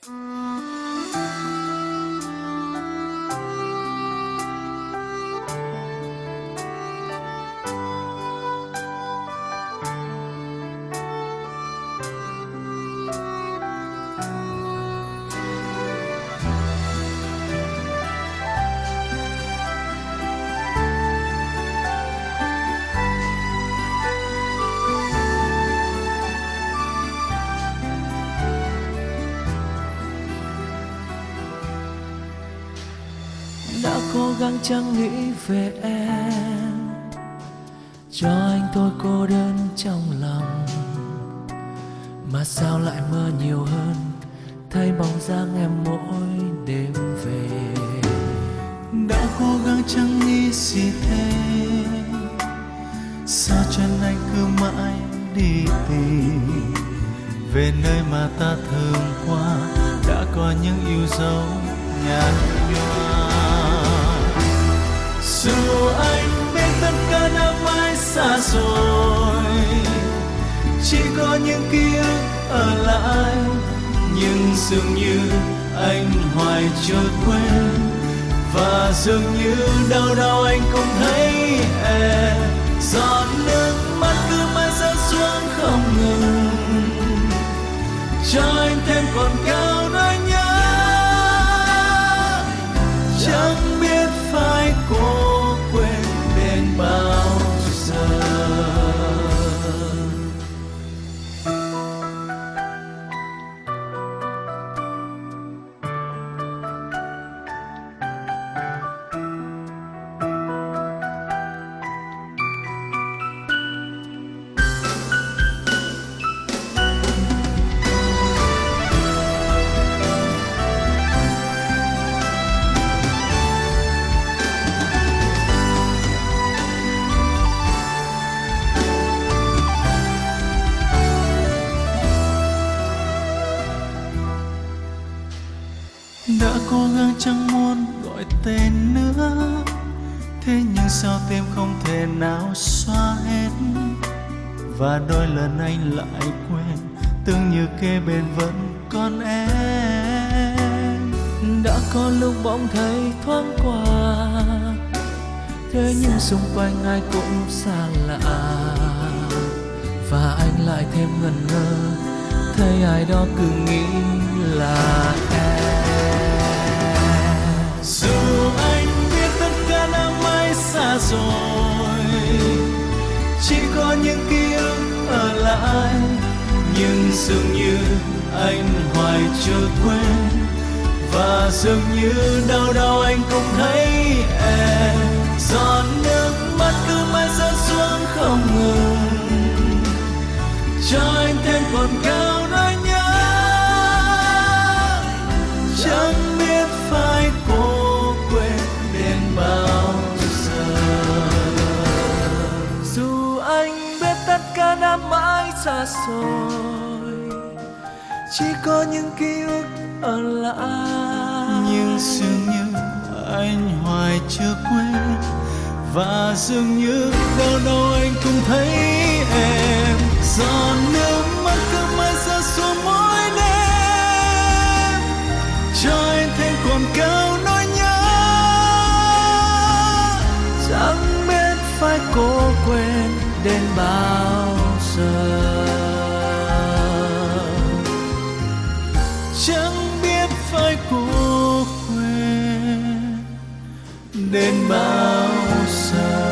Đã cố gắng chẳng nghĩ về em, cho anh thôi cô đơn trong lòng, mà sao lại mơ nhiều hơn, thấy bóng dáng em mỗi đêm về. Đã cố gắng chẳng nghĩ gì thêm, sao chân anh cứ mãi đi tìm về nơi mà ta thường qua, đã có những yêu dấu nhạt nhòa. Dù anh biết tất cả đã mãi xa rồi, chỉ có những ký ức ở lại, nhưng dường như anh hoài chưa quên, và dường như đâu đâu anh cũng thấy em. Giọt nước mắt cứ mãi rơi xuống không ngừng, cho anh thêm còn cao nỗi nhớ. Chẳng biết phải cố quên đến bao giờ. Đã cố gắng chẳng muốn gọi tên nữa, thế nhưng sao tim không thể nào xóa hết, và đôi lần anh lại quên, tưởng như kế bên vẫn còn em. Đã có lúc bỗng thấy thoáng qua, thế nhưng xung quanh ai cũng xa lạ, và anh lại thêm ngẩn ngơ, thấy ai đó cứ nghĩ là em. Dù anh biết tất cả đã mãi xa rồi, chỉ có những ký ức ở lại, nhưng dường như anh hoài chưa quên, và dường như đâu đâu anh cũng thấy em. Giọt nước mắt cứ mãi rơi xuống không ngừng, cho anh thêm còn cao nỗi nhớ. Chẳng biết phải cố quên đến bao giờ. Dù anh biết tất cả đã mãi xa rồi, chỉ có những ký ức ở lại, nhưng dường như anh hoài chưa quên, và dường như đâu đâu anh cũng thấy em. Giọt nước mắt cứ mãi rơi xuống mỗi đêm, cho anh thêm còn cao nỗi nhớ. chẳng biết phải cố quên đến bao giờ. Chẳng biết phải cố quên đến bao giờ.